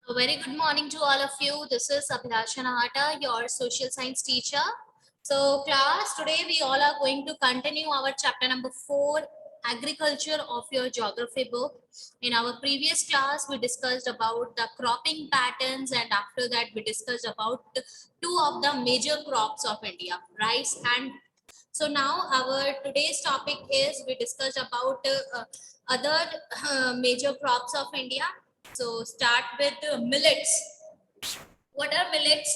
A very good morning to all of you. This is Abhilasha Nahata, your social science teacher. So class, today we all are going to continue our chapter number 4, agriculture of your geography book. In our previous class, we discussed about the cropping patterns, and after that we discussed about two of the major crops of India, rice and. So now our today's topic is we discussed about other major crops of India. So start with millets. What are millets?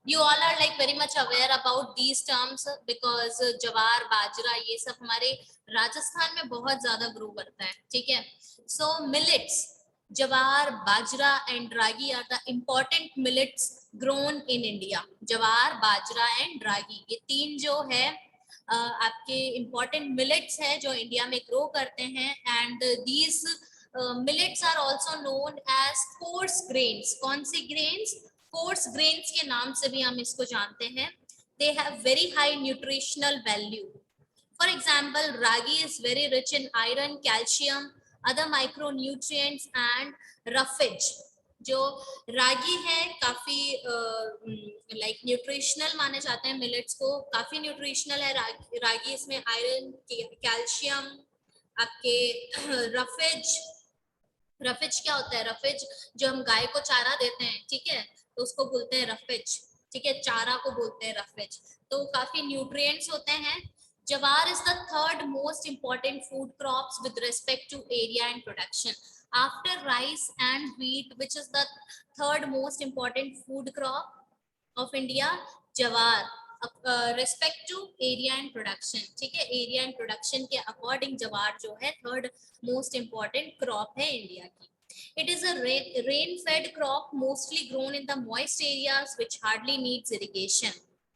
You all are like very much aware about these terms because जवार बाजरा ये सब हमारे राजस्थान में बहुत ज्यादा grow करता है, ठीक है. So millets, jawar, bajra and ragi are the important millets grown in India. जवार, बाजरा and ragi ये तीन जो है आपके important millets है जो इंडिया में ग्रो करते हैं. And these millets are also known as coarse grains. कौन सी grains? कोर्स ग्रेन्स के नाम से भी हम इसको जानते हैं. They have very high nutritional value. For example, ragi is very rich in iron, calcium, other micronutrients and roughage. जो रागी है काफी लाइक न्यूट्रिशनल माने जाते हैं मिलेट्स को, काफी न्यूट्रिशनल है रागी. इसमें आयरन, कैल्शियम, आपके रफेज. रफेज क्या होता है? रफेज जो हम गाय को चारा देते हैं, ठीक है, तो उसको बोलते हैं रफेज, ठीक है, चारा को बोलते हैं रफेज. तो काफी न्यूट्रिएंट्स होते हैं. Jowar is the third most important food crops with respect to area and production. After rice and wheat, which is the third most important food crop of India, jowar. Respect to area and production, ठीक है, area and production के according jowar जो है third most important crop है India की. It is a rain-fed crop mostly grown in the moist areas which hardly needs irrigation.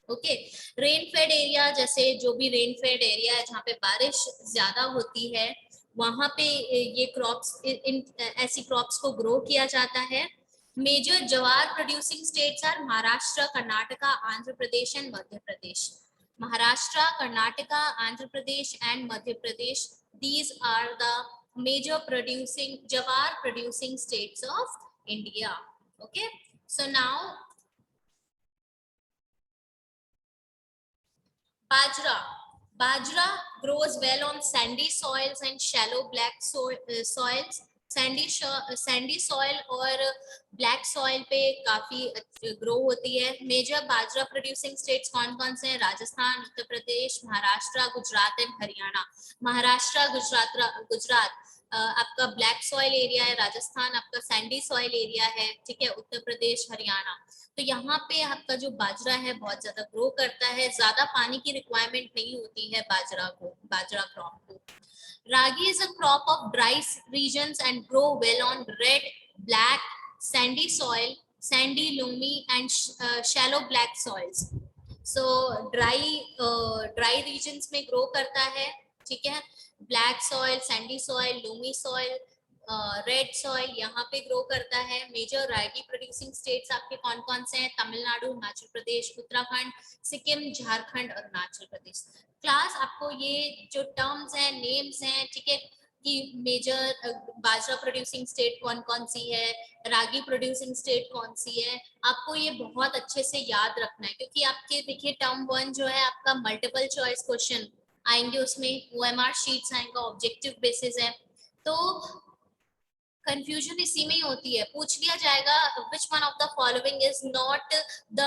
Okay, rain-fed area जैसे जो भी rain-fed area है जहाँ पे बारिश ज्यादा होती है वहाँ पे ये crops इन ऐसी crops को grow किया जाता है. Major jawar producing states are Maharashtra, Karnataka, Andhra Pradesh and Madhya Pradesh. Maharashtra, Karnataka, Andhra Pradesh and Madhya Pradesh, these are the major jawar producing states of India. Okay, so now bajra grows well on sandy soils and shallow black soils. Sandy soil और black soil पे काफी grow होती है. Major बाजरा producing states कौन कौन से हैं? राजस्थान, उत्तर Pradesh, Maharashtra, Gujarat and Haryana. Maharashtra, Gujarat आपका ब्लैक सॉइल एरिया है, राजस्थान आपका सैंडी सॉइल एरिया है, ठीक है, उत्तर प्रदेश, हरियाणा. तो यहाँ पे आपका जो बाजरा है बहुत ज्यादा ग्रो करता है. ज्यादा पानी की रिक्वायरमेंट नहीं होती है बाजरा क्रॉप को. Ragi is a crop of dry regions and grow well on red, black, sandy soil, sandy, loamy and shallow black soils. So dry regions में grow करता है, ठीक है, black soil, sandy soil, loamy soil, red soil यहाँ पे grow करता है. Major रागी producing states आपके कौन कौन से हैं? तमिलनाडु, हिमाचल प्रदेश, उत्तराखंड, सिक्किम, झारखंड और अरुणाचल प्रदेश. क्लास आपको ये जो टर्म्स हैं, नेम्स हैं, ठीक है, कि मेजर बाजरा प्रोड्यूसिंग स्टेट कौन कौन सी है, रागी प्रोड्यूसिंग स्टेट कौन सी है, आपको ये बहुत अच्छे से याद रखना है क्योंकि आपके देखिए टर्म 1 जो है आपका मल्टीपल चॉइस क्वेश्चन आएंगे, उसमें OMR शीट्स आएंगे, ऑब्जेक्टिव बेसिस है. तो कंफ्यूजन इसी में ही होती है. पूछ लिया जाएगा which one of the following is not the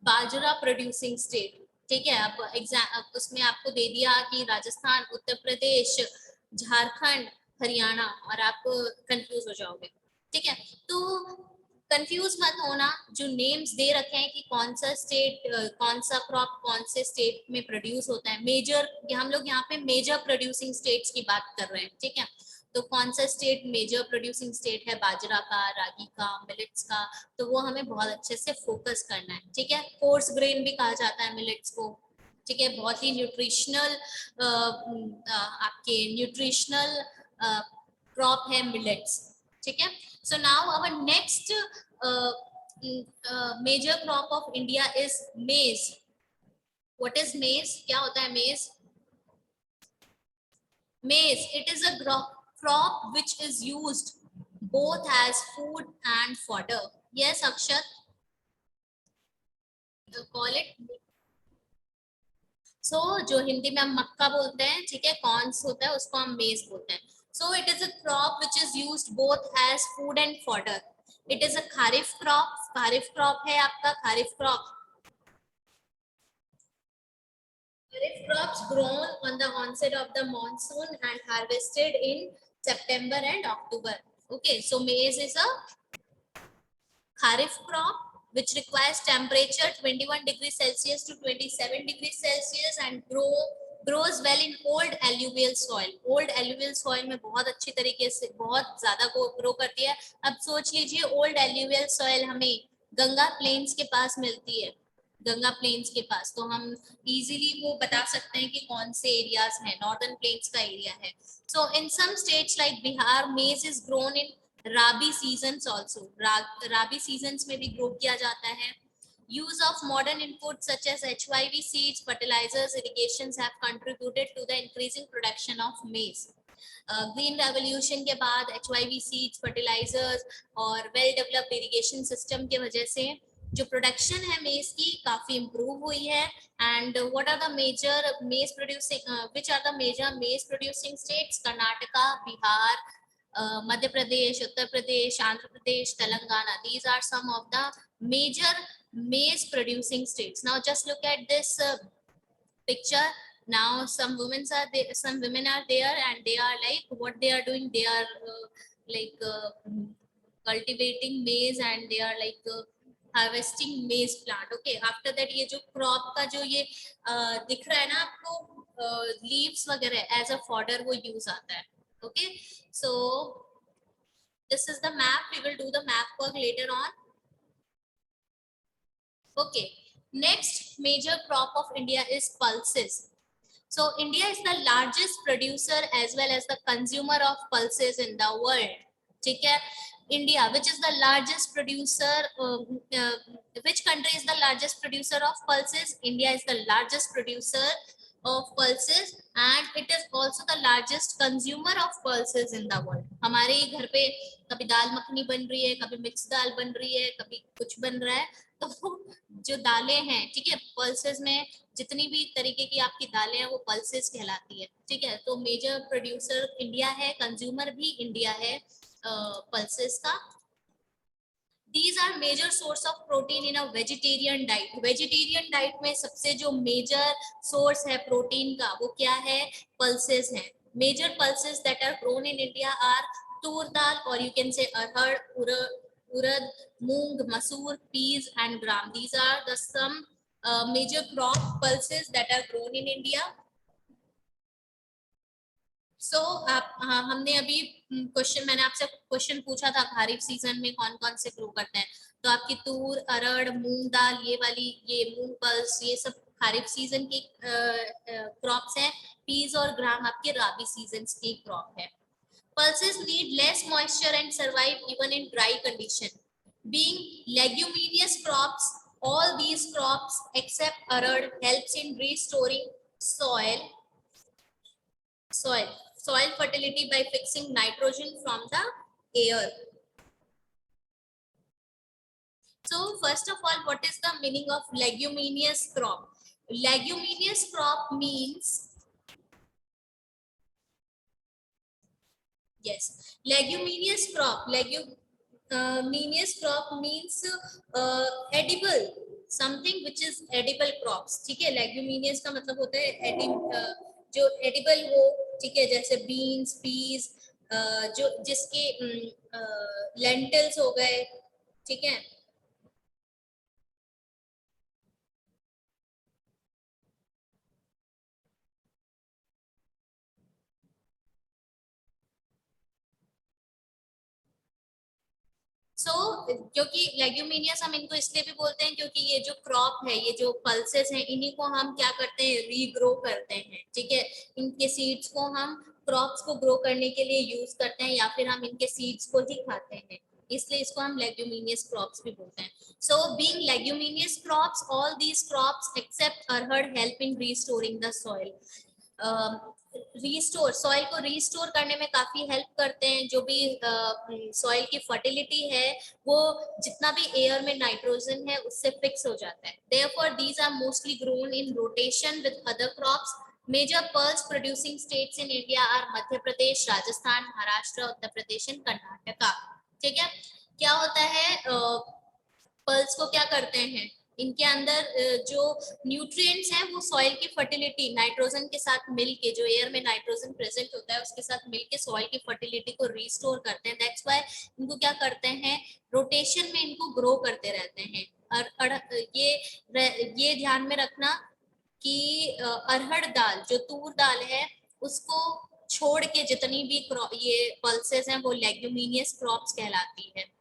bajra producing state, ठीक है. अब एग्जाम उसमें आपको दे दिया कि राजस्थान, उत्तर प्रदेश, झारखंड, हरियाणा और आप कंफ्यूज हो जाओगे, ठीक है. तो कंफ्यूज मत होना. जो नेम्स दे रखे हैं कि कौन सा स्टेट, कौन सा क्रॉप कौन से स्टेट में प्रोड्यूस होता है, मेजर, हम लोग यहाँ पे मेजर प्रोड्यूसिंग स्टेट्स की बात कर रहे हैं, ठीक है. तो कौन सा स्टेट मेजर प्रोड्यूसिंग स्टेट है बाजरा का, रागी का, मिलेट्स का, तो वो हमें बहुत अच्छे से फोकस करना है, ठीक है. कोर्स ग्रेन भी कहा जाता है मिलेट्स को, ठीक है. बहुत ही न्यूट्रिशनल आपके न्यूट्रिशनल क्रॉप है मिलेट्स, ठीक है. So now our next major crop of India is maize. What is maize? क्या होता है मेज? Maize, it is a crop which is used both as food and fodder. Yes, Akshat, call it. सो जो हिंदी में हम मक्का बोलते हैं, ठीक है, कॉर्न्स होता है उसको हम मेज बोलते हैं. So it is a crop which is used both as food and fodder. It is a kharif crop. Kharif crop है आपका kharif crop. Kharif crops grown on the onset of the monsoon and harvested in September and October. Okay, so maize is a kharif crop which requires temperature 21 degrees Celsius to 27 degrees Celsius and grows well in old alluvial soil. Old alluvial soil में बहुत अच्छी तरीके से बहुत ज्यादा grow करती है. अब सोच लीजिए old alluvial soil हमें गंगा प्लेन्स के पास मिलती है. गंगा प्लेन्स के पास तो हम इजीली वो बता सकते हैं कि कौन से एरियाज हैं. नॉर्दर्न प्लेन्स का एरिया है. So in some states like Bihar maize is grown in rabi seasons also. Rabi seasons में भी ग्रो किया जाता है. Use of modern inputs such as HYV seeds, fertilizers, irrigations have contributed to the increasing production of maize. Green revolution के बाद HYV seeds, fertilizers और well developed irrigation system के वजह से जो प्रोडक्शन है मेज की काफी इम्प्रूव हुई है. And what are the major maize producing which are the major maize producing states? Karnataka, Bihar, Madhya Pradesh, Uttar Pradesh, Andhra Pradesh, Telangana. These are some of the major maize producing states. Now just look at this picture. Now some women are there and they are like what they are doing. They are like cultivating maize and they are like harvesting मेज plant. Okay, after that ये जो crop का जो ये दिख रहा है ना आपको लीव्स वगैरह एज अ फॉडर वो यूज आता है. Okay, so this is the map. We will do the map work later on. Okay, next major crop of India is pulses. So India is the largest producer as well as the consumer of pulses in the world. ठीक है, India, which is the largest producer, which country is the largest producer of pulses? India is the largest producer of pulses and it is also the largest consumer of pulses in the world. हमारे ही घर पे कभी दाल मखनी बन रही है, कभी mix दाल बन रही है, कभी कुछ बन रहा है. तो जो दालें हैं, ठीक है, पल्सेस में जितनी भी तरीके की आपकी दालें हैं वो पल्सेस कहलाती है. ठीक है, तो मेजर प्रोड्यूसर इंडिया है, कंज्यूमर भी इंडिया है pulses का. These are major source of protein in a vegetarian diet. Vegetarian diet में सबसे जो major source है प्रोटीन का वो क्या है? pulses है. Major pulses that are grown in India are tur dal or you can say arhar, urad, moong, masoor, peas and gram. These are the some major crop pulses that are grown in India. सो हमने अभी मैंने आपसे question पूछा था kharif season में कौन कौन से ग्रो करते हैं. तो आपकी तूर, अरहर, मूंग दाल, ये वाली ये मूंग पल्स, ये सब खारिफ सीजन की क्रॉप्स हैं. पीज और ग्राम आपके राबी सीजन की क्रॉप है. Pulses need less moisture and survive even in dry condition. Being leguminous crops, all these crops except arhar helps in restoring soil fertility by fixing nitrogen from the air. So first of all, what is the meaning of leguminous crop? Leguminous crop means, yes, leguminous crop means edible, something which is edible crops. ठीक है, leguminous का मतलब होता है जो edible हो. ठीक है, जैसे बीन्स, पीज, जो जिसके लेंटिल्स हो गए. ठीक है, क्योंकि लेग्यूमिनियस हम इनको इसलिए भी बोलते हैं क्योंकि ये जो क्रॉप है, ये जो पल्सेस हैं, इन्हीं को हम क्या करते हैं? रीग्रो करते हैं. ठीक है, इनके सीड्स को हम क्रॉप्स को ग्रो करने के लिए यूज करते हैं या फिर हम इनके सीड्स को ही खाते हैं, इसलिए इसको हम लेग्यूमिनियस क्रॉप्स भी बोलते हैं. So being leguminous crops, all these crops except arhar help in restoring the soil. Restore, soil को रिस्टोर करने में काफी हेल्प करते हैं। जो भी सॉइल की फर्टिलिटी है वो जितना भी एयर में नाइट्रोजन है उससे फिक्स हो जाता है। Therefore these are mostly grown in rotation with other crops. Major pulses producing states in India are Madhya Pradesh, Rajasthan, Maharashtra, Uttar Pradesh and Karnataka. ठीक है, क्या होता है, पर्ल्स को क्या करते हैं, इनके अंदर जो न्यूट्रिएंट्स हैं वो सॉइल की फर्टिलिटी नाइट्रोजन के साथ मिलके, जो एयर में नाइट्रोजन प्रेजेंट होता है उसके साथ मिलके सॉइल की फर्टिलिटी को रिस्टोर करते हैं। दैट्स व्हाई इनको क्या करते हैं, रोटेशन में इनको ग्रो करते रहते हैं। और ये ध्यान में रखना कि अरहर दाल, जो तूर दाल है, उसको छोड़ के जितनी भी ये पल्सेस हैं वो लेग्यूमिनियस क्रॉप्स कहलाती है।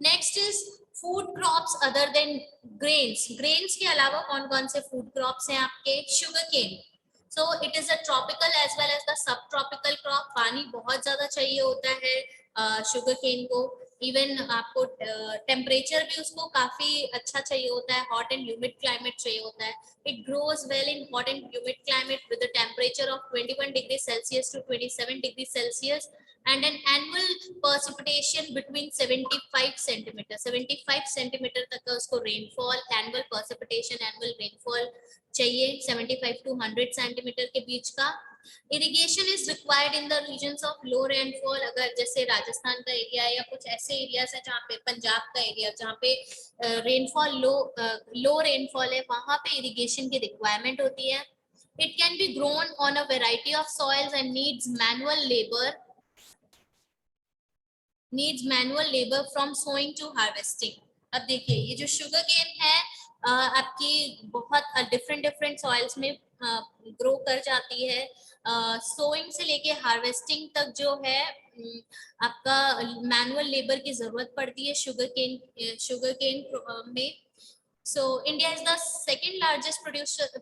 Next is food crops other than grains. Grains के अलावा कौन कौन से फूड क्रॉप्स हैं आपके? Sugarcane. So it is a tropical as well as the subtropical crop. पानी बहुत ज्यादा चाहिए होता है शुगर केन को। इवन आपको टेम्परेचर भी उसको काफी अच्छा चाहिए होता है, हॉट एंड ह्यूमिड क्लाइमेट चाहिए होता है। It grows well in hot and humid climate with the temperature of 21 degree Celsius to 27 degree Celsius and an annual precipitation between 75 centimeter 75 centimetre तक का उसको rainfall, annual precipitation, annual rainfall चाहिए 75 to 100 centimetre के बीच का। Irrigation is required in the regions of low rainfall. अगर जैसे राजस्थान का एरिया है या कुछ ऐसे एरियाज है जहाँ पे, पंजाब का एरिया जहाँ पे रेनफॉल लो रेनफॉल है, वहां पे इरिगेशन की रिक्वायरमेंट होती है। It can be grown on a variety of soils and needs manual labor from sowing to harvesting। अब देखिए ये जो शुगर केन है आपकी बहुत डिफरेंट सॉइल्स में ग्रो कर जाती है। सोइंग से लेके हार्वेस्टिंग तक जो है आपका मैनुअल लेबर की जरूरत पड़ती है शुगर केन में। So India is the second largest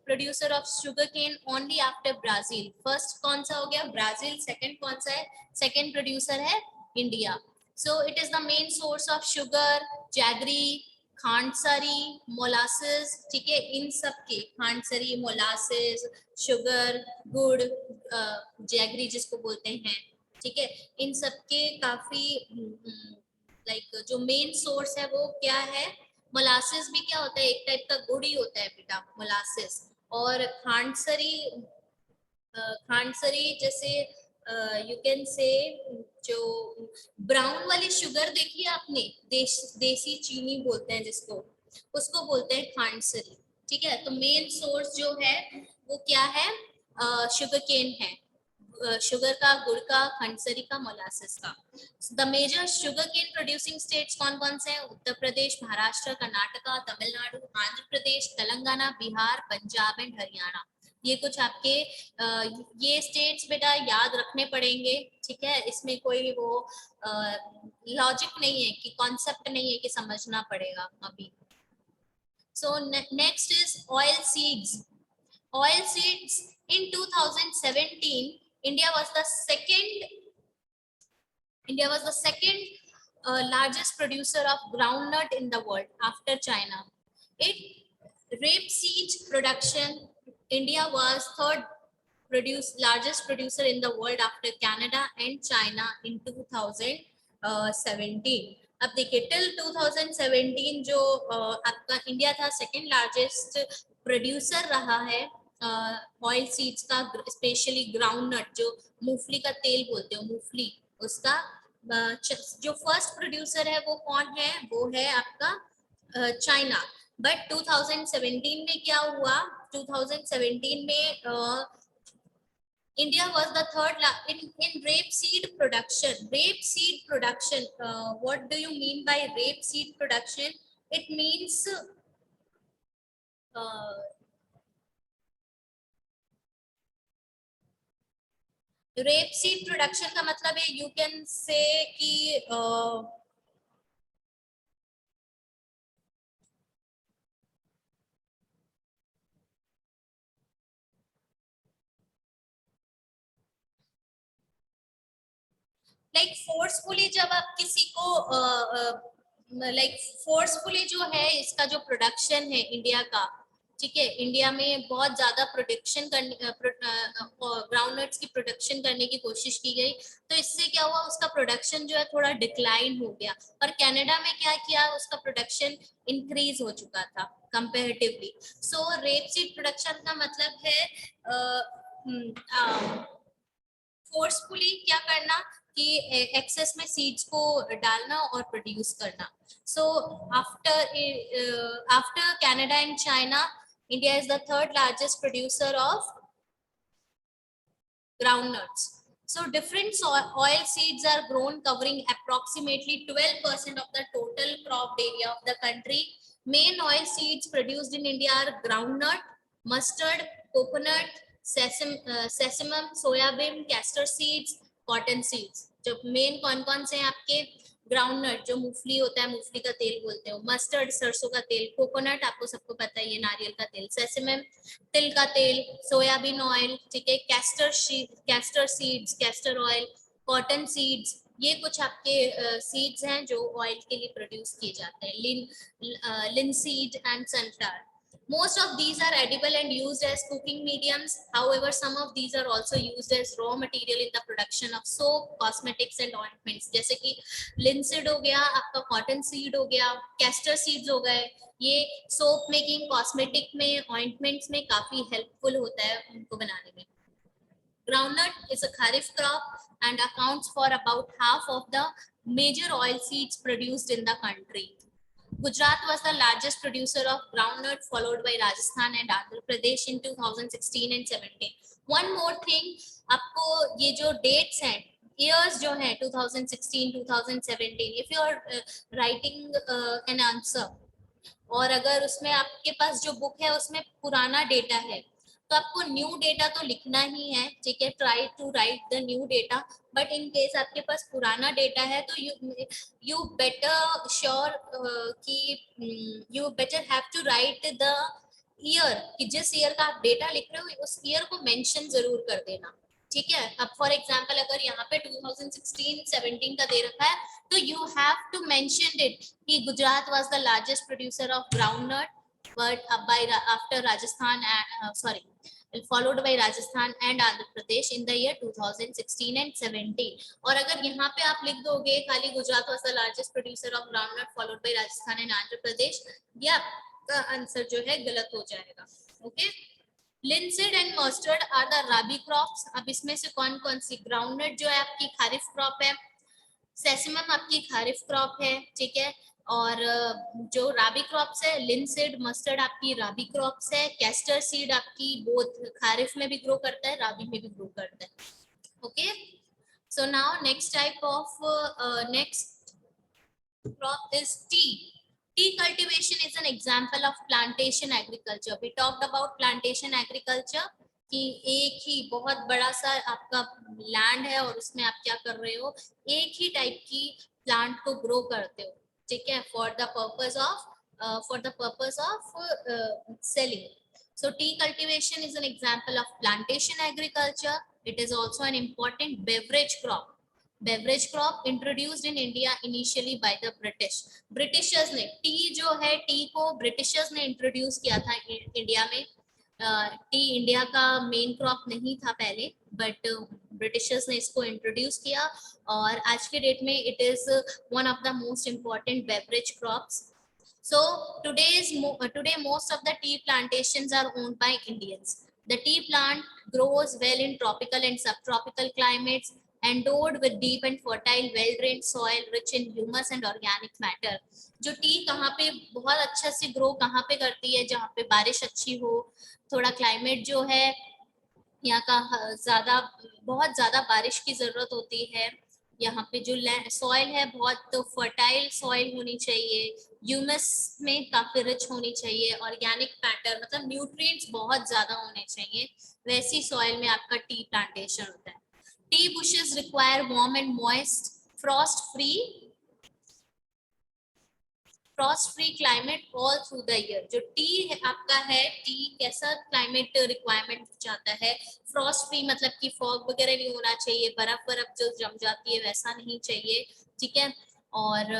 producer of sugarcane only after Brazil। First कौन सा हो गया? ब्राजील। सेकंड कौन सा है? सेकंड प्रोड्यूसर है India. So it is the main source of sugar, jaggery, khandsari, molasses. ठीक है, इन सब के खांडसारी, मोलासेस, शुगर, गुड़, जैगरी जिसको बोलते हैं, ठीक है, इन सब के काफी लाइक जो मेन सोर्स है वो क्या है? मोलासेस भी क्या होता है? एक टाइप का गुड़ ही होता है बेटा, मोलासेस। और खांडसरी जैसे यू कैन से, जो ब्राउन वाली शुगर देखी है आपने, देसी चीनी बोलते हैं जिसको, उसको बोलते हैं खांडसरी। ठीक है, तो मेन सोर्स जो है वो क्या है? शुगर केन है। शुगर का, गुड़ का, खंडसरी का, मोलासेस का। The major sugarcane producing states कौन कौन से हैं? उत्तर प्रदेश, महाराष्ट्र, कर्नाटका, तमिलनाडु, आंध्र प्रदेश, तेलंगाना, बिहार, पंजाब एंड हरियाणा। ये कुछ आपके ये स्टेट्स बेटा याद रखने पड़ेंगे। ठीक है, इसमें कोई वो लॉजिक नहीं है कि कॉन्सेप्ट नहीं है कि समझना पड़ेगा अभी। So next is oil seeds. Oil seeds in 2017, India was the second largest producer of groundnut in the world after China. It rapeseed production, India was largest producer in the world after Canada and China in 2017। अब देखिए till 2017 जो आपका India था second largest producer रहा है oil seeds का, specially groundnut, जो मूंगफली का तेल बोलते हो, मूंगफली, उसका जो फर्स्ट प्रोड्यूसर है वो कौन है? वो है आपका चाइना। बट 2017 में क्या हुआ? 2017 में India was the third in rapeseed production. Rapeseed production. What do you mean by rapeseed production? It means rapeseed production का मतलब है you can say कि लाइक फोर्सफुली जब आप किसी को लाइक फोर्सफुली जो है इसका जो प्रोडक्शन है इंडिया का, ठीक है, इंडिया में बहुत ज्यादा प्रोडक्शन करने ग्राउंडनट्स की प्रोडक्शन करने की कोशिश की गई, तो इससे क्या हुआ, उसका प्रोडक्शन जो है थोड़ा डिक्लाइन हो गया। और कनाडा में क्या किया, उसका प्रोडक्शन इंक्रीज हो चुका था कंपैरेटिवली। सो रेपसीड प्रोडक्शन का मतलब है फोर्सफुली क्या करना कि एक्सेस में सीड्स को डालना और प्रोड्यूस करना। So after Canada and China, India is the third largest producer of groundnuts. So different oil seeds are grown covering approximately 12% of the total cropped area of the country. Main oil seeds produced in India are groundnut, mustard, coconut, sesame, soyabean, castor seeds, cotton seeds. जो main कौन कौन से हैं आपके, groundnut जो मूंगफली होता है, मूंगफली का तेल बोलते हो, मस्टर्ड सरसों का तेल, कोकोनट आपको सबको पता है ये नारियल का तेल, सेसमम तिल का तेल, सोयाबीन ऑयल, ठीक है, castor seeds, castor oil, cotton seeds, ये कुछ आपके सीड्स हैं जो ऑयल के लिए प्रोड्यूस किए जाते हैं। Linseed and sunflower, most of these are edible and used as cooking mediums. However, some of these are also used as raw material in the production of soap, cosmetics and ointments. जैसे कि linseed हो गया आपका, cotton seed हो गया, castor seeds हो गए, ये सोप मेकिंग, कॉस्मेटिक में, ऑइंटमेंट्स में काफी हेल्पफुल होता है उनको बनाने में। Groundnut is a kharif crop and accounts for about half of the major oil seeds produced in the country. Gujarat was the largest producer of groundnut, followed by Rajasthan and Andhra Pradesh in 2016 and 17. One more thing, आपको ये जो dates हैं, years जो हैं 2016, 2017, if you are writing an answer और अगर उसमें आपके पास जो बुक है उसमें पुराना डेटा है, तो आपको न्यू डेटा तो लिखना ही है, ठीक है, try to write the new data. But in case आपके पास पुराना डेटा है तो यू बेटर श्योर कि you better have to write the year, कि जिस ईयर का आप डेटा लिख रहे हो उस ईयर को मेंशन जरूर कर देना, ठीक है। अब फॉर एग्जांपल अगर यहाँ पे 2016-17 का दे रखा है तो you have to mention it कि Gujarat was the largest producer of groundnut, but by after Rajasthan followed by Rajasthan and Andhra Pradesh in the year 2016 and 17. और अगर यहाँ पे आप लिख दोगे खाली Gujarat was the largest producer of groundnut followed by Rajasthan and Andhra Pradesh, ये आपका आंसर जो है गलत हो जाएगा, okay. Linseed and mustard are the rabi crops. अब इसमें से कौन कौन सी, ग्राउंडनट जो है आपकी खारिफ क्रॉप है, सेसमम आपकी खारिफ क्रॉप है, ठीक है, और जो राबी क्रॉप्स है, लिनसीड, मस्टर्ड आपकी राबी क्रॉप्स है, कैस्टर सीड आपकी बोथ खारिफ में भी ग्रो करता है, राबी में भी ग्रो करता है, okay. So now next type of next crop is tea. Tea cultivation is an example of plantation agriculture. We talked about plantation agriculture कि एक ही बहुत बड़ा सा आपका लैंड है और उसमें आप क्या कर रहे हो, एक ही टाइप की प्लांट को ग्रो करते हो, ठीक है, for the purpose of selling. So tea cultivation is an example of plantation agriculture. It is also an important beverage crop. Beverage crop introduced in India initially by the British. Britishers ने T जो है, T को Britishers ने introduce किया था India में. T India का main crop नहीं था पहले, बट ब्रिटिशर्स ने इसको इंट्रोड्यूस किया और आज के डेट में it is one of the most important beverage crops. So today most of the tea plantations are owned by Indians. The tea plant grows well in tropical and subtropical climates, endowed with deep and fertile, well-drained soil, rich in humus and organic matter. जो T कहाँ पे बहुत अच्छा से grow कहाँ पे करती है, जहाँ पे बारिश अच्छी हो, थोड़ा क्लाइमेट जो है यहाँ का बहुत ज्यादा बारिश की जरूरत होती है, यहाँ पे जो सॉइल है बहुत फर्टाइल सॉइल होनी चाहिए, ह्यूमस में काफी रिच होनी चाहिए, ऑर्गेनिक मैटर मतलब न्यूट्रिएंट्स बहुत ज्यादा होने चाहिए, वैसी सॉइल में आपका टी प्लांटेशन होता है. T bushes require warm and moist Frost free climate all through the year. जो टी आपका है, टी कैसा क्लाइमेट रिक्वायरमेंट चाहता है, फ्रॉस्ट फ्री मतलब कि फॉग वगैरह नहीं होना चाहिए, बर्फ जो जम जाती है वैसा नहीं चाहिए, ठीक है, और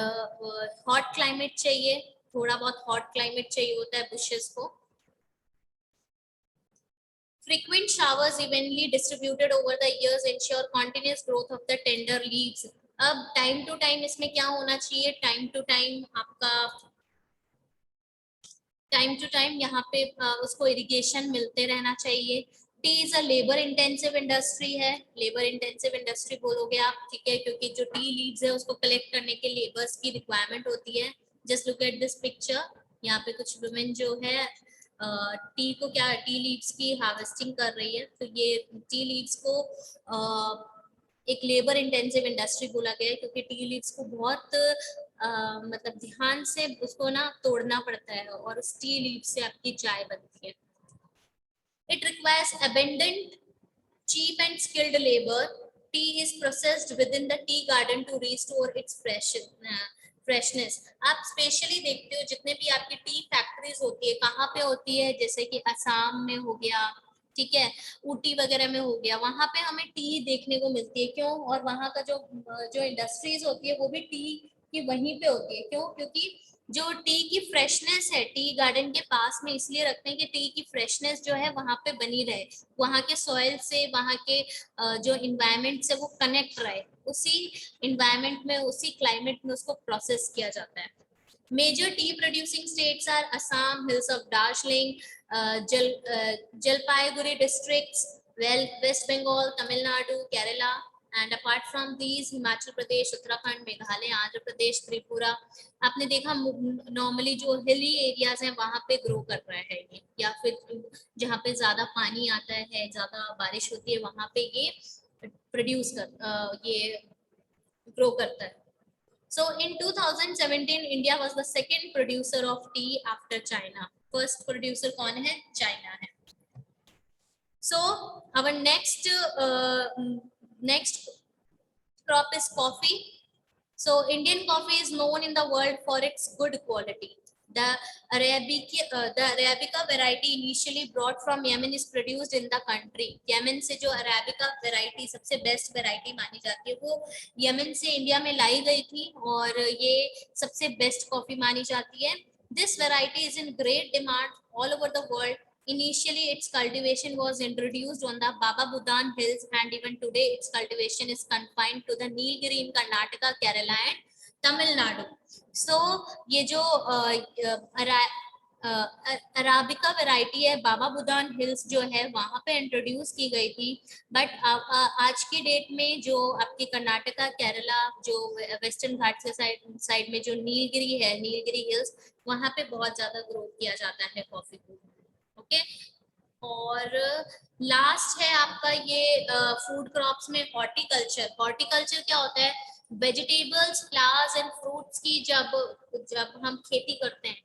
हॉट क्लाइमेट चाहिए, थोड़ा बहुत हॉट क्लाइमेट चाहिए होता है बुशेस को. Frequent showers evenly distributed over the years ensure continuous growth of the tender leaves. अब टाइम टू टाइम इसमें क्या होना चाहिए, टाइम टू टाइम आपका टाइम टू टाइम यहाँ पे उसको इरिगेशन मिलते रहना चाहिए. T is a labour intensive industry है, लेबर इंटेंसिव इंडस्ट्री बोलोगे आप, ठीक है, क्योंकि जो टी लीव्स है उसको कलेक्ट करने के लेबर्स की रिक्वायरमेंट होती है. Just look at this picture, यहाँ पे कुछ वुमेन जो है टी को क्या टी लीव्स की हार्वेस्टिंग कर रही है. तो ये टी लीव्स को एक लेबर इंटेंसिव इंडस्ट्री बोला गया है, क्योंकि टी लीव्स को बहुत मतलब ध्यान से उसको ना तोड़ना पड़ता है और उस टी लीव से आपकी चाय बनती है. It requires abundant, cheap and skilled labor. Tea is processed within the tea garden to restore its freshness. आप स्पेशली देखते हो जितने भी आपकी टी फैक्ट्रीज होती है कहाँ पे होती है, जैसे कि असम में हो गया, ठीक है, ऊटी वगैरह में हो गया, वहां पे हमें टी देखने को मिलती है. क्यों? और वहां का जो जो इंडस्ट्रीज होती है वो भी टी की वहीं पे होती है. क्यों? क्योंकि जो टी की फ्रेशनेस है टी गार्डन के पास में इसलिए रखते हैं कि टी की फ्रेशनेस जो है वहां पे बनी रहे, वहां के सॉइल से, वहां के जो इन्वायरमेंट से वो कनेक्ट रहे, उसी इन्वायरमेंट में, उसी क्लाइमेट में उसको प्रोसेस किया जाता है. Major tea producing states are Assam, Hills of Darjeeling, Jalpaiguri districts, West Bengal, Tamil Nadu, Kerala, and apart from these, Himachal Pradesh, Uttarakhand, Meghalaya, Andhra Pradesh, Tripura. आपने देखा नॉर्मली जो हिली एरियाज हैं वहां पे grow कर रहा है ये, या फिर जहाँ पे ज्यादा पानी आता है, ज्यादा बारिश होती है, वहां पे ये प्रोड्यूस कर ये ग्रो करता है. So in 2017, India was the second producer of tea after China. First producer कौन है? China है. So our next crop is coffee. So Indian coffee is known in the world for its good quality. The Arabica variety initially brought from Yemen is produced in the country. Yemen से जो Arabica variety सबसे best variety मानी जाती है वो Yemen से India में लाई गई थी और ये सबसे best coffee मानी जाती है. This variety is in great demand all over the world. Initially, its cultivation was introduced on the Baba Budan Hills, and even today, its cultivation is confined to the Nilgiri in Karnataka, Kerala, and Tamil Nadu. So, ये जो arabica variety है बाबा Budan hills जो है वहां पे introduce की गई थी. बट आज की डेट में जो आपकी कर्नाटका, केरला, जो वेस्टर्न घाट के साइड में जो नीलगिरी है, नीलगिरी हिल्स, वहां पे बहुत ज्यादा ग्रो किया जाता है कॉफी को. ओके, और लास्ट है आपका ये फूड क्रॉप्स में हॉर्टिकल्चर. हॉर्टिकल्चर क्या होता है? वेजिटेबल्स, फ्लावर्स एंड फ्रूट्स की जब हम खेती करते हैं,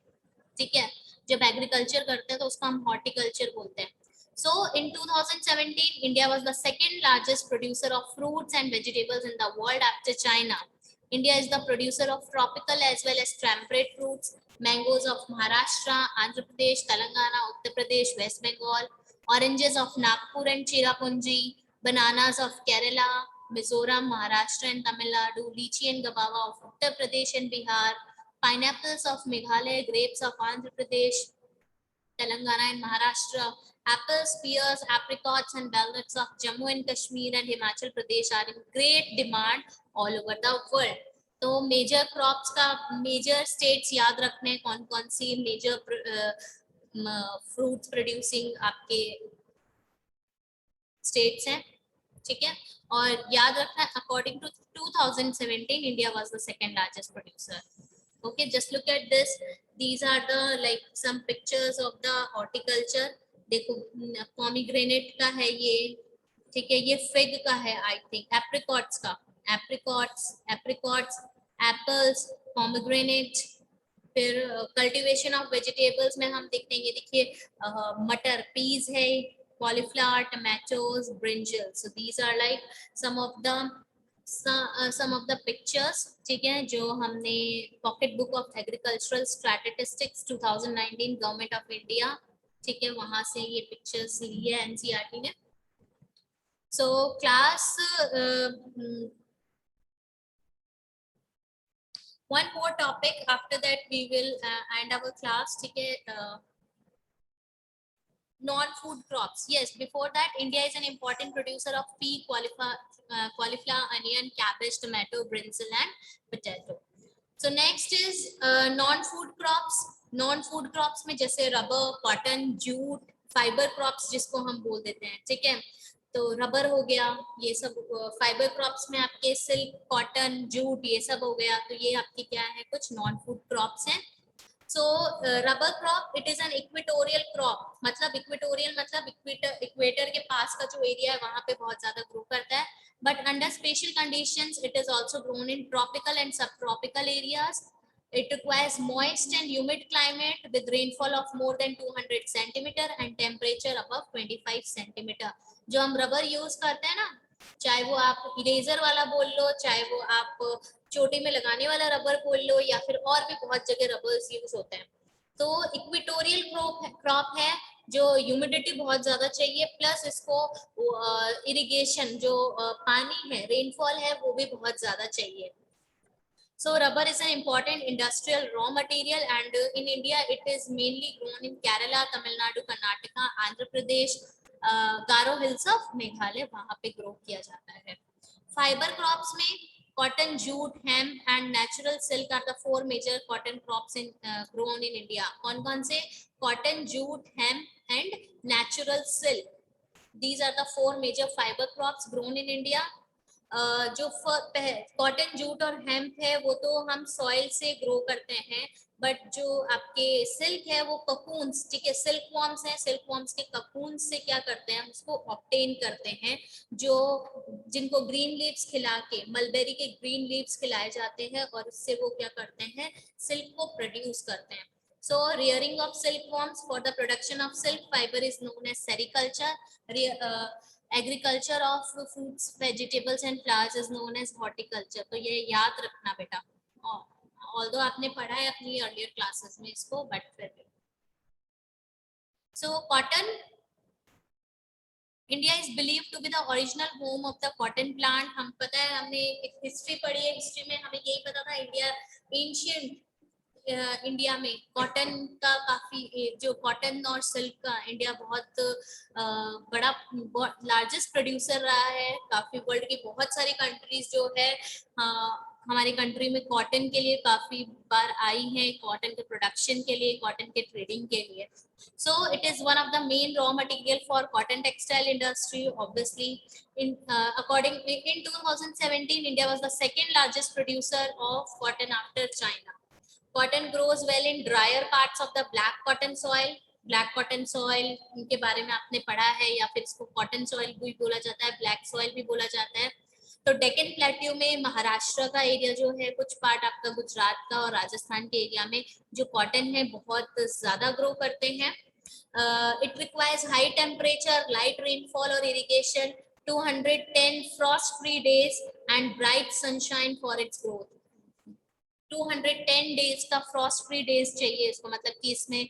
ठीक है, जब एग्रीकल्चर करते हैं तो उसको हम हॉर्टिकल्चर बोलते हैं. So in 2017, India was the second largest producer of fruits and vegetables in the world after China. India is the producer of tropical as well as temperate fruits, mangoes of Maharashtra, Andhra Pradesh, Telangana, Uttar Pradesh, West Bengal, oranges of Nagpur and Cherrapunji, bananas of Kerala, Mizoram, Maharashtra and Tamil Nadu, lychee and guava of Uttar Pradesh and Bihar, pineapples of Meghalaya, grapes of Andhra Pradesh, Telangana and Maharashtra, apples, pears, apricots and walnuts of Jammu and Kashmir and Himachal Pradesh are in great demand all over the world. तो major crops का major states याद रखने हैं कौन कौन सी major fruits producing आपके states हैं, ठीक है, और याद रखना according to 2017 India was the second largest producer. Okay, just look at this. These are the like some pictures of the horticulture. देखो pomegranate का है ये, ठीक है, ये fig का है, I think apricots का, apricots, apples, pomegranate. फिर कल्टीवेशन ऑफ वेजिटेबल्स में हम देखते हैं, ये देखिए मटर, पीज है, cauliflower, tomatoes, brinjal. So these are like some of the pictures, ठीक है, जो हमने pocket book of agricultural statistics 2019 government of India, ठीक है, वहां से ये पिक्चर्स ली है एनसीईआरटी ने. So class one more topic, after that we will end our class, ठीक है. non-food crops. Yes, before that, India is an important producer of pea, cauliflower, onion, cabbage, tomato, brinjal, and potato. So next is non-food crops. Non-food crops में जैसे rubber, cotton, jute, fibre crops जिसको हम बोल देते हैं, ठीक है. तो रबर हो गया, ये सब फाइबर क्रॉप्स में आपके सिल्क, कॉटन, जूट, ये सब हो गया. तो ये आपकी क्या है, कुछ नॉन फूड क्रॉप्स हैं. So rubber crop it is an equatorial crop. मतलब इक्वेटोरियल मतलब इक्वेटर के पास का जो एरिया है वहां पे बहुत ज्यादा ग्रो करता है. But under special conditions, it is also grown in tropical and subtropical areas. It requires moist and humid climate with rainfall of more than 200 centimeter and temperature above 25 centimeter. जो हम rubber use करते हैं ना, चाहे वो आप eraser वाला बोल लो, चाहे वो आप चोटी में लगाने वाला रबर बोल लो, या फिर और भी बहुत जगह रबर्स यूज होते हैं. तो इक्वेटोरियल क्रॉप है जो ह्यूमिडिटी बहुत ज्यादा चाहिए, प्लस इसको इरिगेशन जो पानी है, रेनफॉल है, वो भी बहुत ज्यादा चाहिए. So rubber is an important industrial raw material, and in India it is mainly grown in Kerala, Tamil Nadu, Karnataka, Andhra Pradesh, Garo hills of Meghalaya, वहाँ पे grow किया जाता है. Fiber crops में cotton, jute, hemp and natural silk are the four major cotton crops grown in India. कौन-कौन से? Cotton, jute, hemp and natural silk. These are the four major fiber crops grown in India. जो cotton, jute और hemp है वो तो हम soil से grow करते हैं, बट जो आपके सिल्क है वो ककून्स, ठीक है, सिल्क वॉर्म्स हैं, सिल्क वॉर्म्स के ककून्स से क्या करते हैं, उसको ऑब्टेन करते हैं, जो जिनको ग्रीन लीव्स खिला के, मलबेरी के ग्रीन लीव्स खिलाए जाते हैं और उससे वो क्या करते हैं, सिल्क को प्रोड्यूस करते हैं. So rearing of silkworms for the production of silk fiber is known as sericulture. Agriculture of fruits, vegetables and flowers is known as horticulture. तो ये याद रखना बेटा, although आपने पढ़ा है अपनी earlier classes में इसको, but फिर भी. So cotton, India is believed to be the original home of the cotton plant. हम पता है, हमने एक हिस्ट्री पढ़ी है, हिस्ट्री में हमें यही पता था इंडिया एंशिएंट इंडिया में कॉटन का काफी, जो कॉटन और सिल्क का इंडिया बहुत बड़ा लार्जेस्ट प्रोड्यूसर रहा है. काफी वर्ल्ड की बहुत सारी कंट्रीज जो है हमारी कंट्री में कॉटन के लिए काफी बार आई हैं, कॉटन के प्रोडक्शन के लिए, कॉटन के ट्रेडिंग के लिए. So it is one of the main raw material for cotton textile industry. Obviously, in 2017, India was the second largest producer of cotton after China. Cotton grows well in drier parts of the black cotton soil. Black cotton soil इनके बारे में आपने पढ़ा है, या फिर इसको cotton soil भी बोला जाता है, ब्लैक सॉइल भी बोला जाता है. तो डेक्कन प्लेट्यू में महाराष्ट्र का एरिया जो है, कुछ पार्ट आपका गुजरात का और राजस्थान के एरिया में जो कॉटन है बहुत ज्यादा ग्रो करते हैं. It requires high temperature, light rainfall or irrigation, 210 frost-free days and bright sunshine for its growth. 210 days का फ्रॉस्ट फ्री डेज चाहिए इसको, मतलब कि इसमें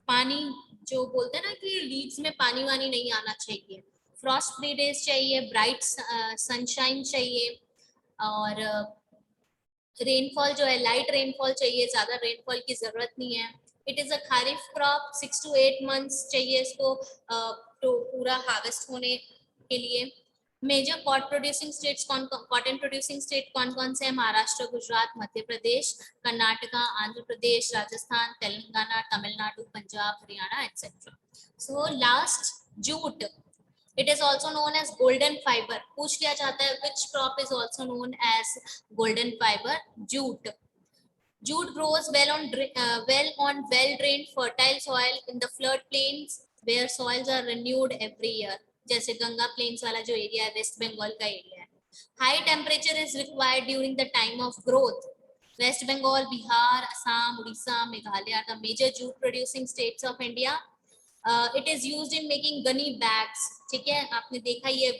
पानी जो बोलते हैं ना कि लीव्स में पानी वानी नहीं आना चाहिए, फ्रॉस्ट फ्री डेज चाहिए, ब्राइट सनशाइन चाहिए, और रेनफॉल जो है लाइट रेनफॉल चाहिए, ज्यादा रेनफॉल की जरूरत नहीं है. It is a kharif crop, 6 to 8 months चाहिए इसको तो पूरा हार्वेस्ट होने के लिए. मेजर कॉटन प्रोड्यूसिंग स्टेट कौन कौन से हैं? Maharashtra, Gujarat, Madhya Pradesh, Karnataka, Andhra Pradesh, Rajasthan, Telangana, Tamil Nadu, Punjab, Haryana etcetera. So last, jute. It is also known as golden fiber. पूछ लिया जाता है which crop is also known as golden fiber? Jute. Jute grows well drained fertile soil in the flood plains where soils are renewed every year. जैसे Ganga planes वाला जो area है, waste Bengal का area है. High temperature is required during the time of growth. West Bengal, Bihar, Assam, Orissa, Meghalaya are the major jute producing states of India. It is used in making gunny bags. ठीक है, आपने देखा ये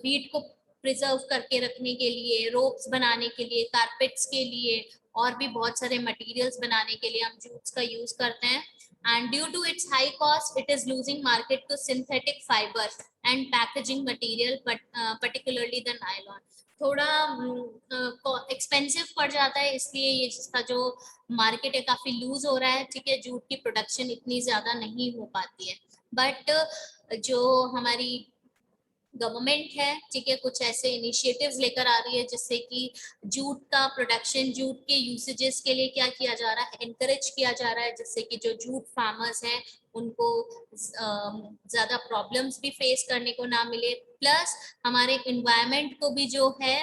वीट को प्रिजर्व करके रखने के लिए, रोप्स बनाने के लिए, कारपेट्स के लिए और भी बहुत सारे मटेरियल्स बनाने के लिए हम जूट्स का यूज करते हैं. and due to its high cost it is losing market to synthetic fiber and packaging material, but particularly the nylon. थोड़ा एक्सपेंसिव पड़ जाता है, इसलिए ये इसका जो मार्केट है काफी लूज हो रहा है, ठीक है, जूट की प्रोडक्शन इतनी ज्यादा नहीं हो पाती है। बट जो हमारी गवर्नमेंट है, ठीक है, कुछ ऐसे इनिशिएटिव्स लेकर आ रही है जिससे कि जूट का प्रोडक्शन, जूट के यूसेजेस के लिए क्या किया जा रहा है, एनकरेज किया जा रहा है, जिससे कि जो जूट फार्मर्स हैं उनको ज्यादा प्रॉब्लम्स भी फेस करने को ना मिले, प्लस हमारे इन्वायरमेंट को भी जो है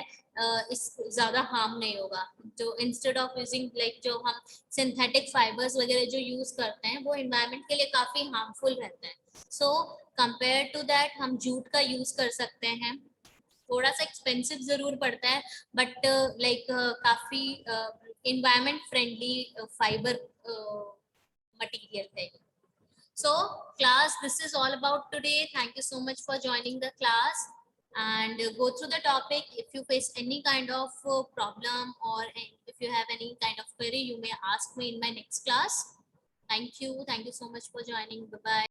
इस ज्यादा हार्म नहीं होगा। जो इंस्टेड ऑफ यूजिंग लाइक जो हम सिंथेटिक फाइबर्स वगैरह जो यूज करते हैं वो इन्वायरमेंट के लिए काफी हार्मफुल रहता है। सो कंपेयर टू दैट हम जूट का यूज कर सकते हैं। थोड़ा सा एक्सपेंसिव जरूर पड़ता है, बट लाइक काफी इन्वायरमेंट फ्रेंडली फाइबर मटेरियल है। So class, this is all about today. Thank you so much for joining the class, and go through the topic. If you face any kind of problem, or if you have any kind of query, you may ask me in my next class. Thank you so much for joining. Bye bye.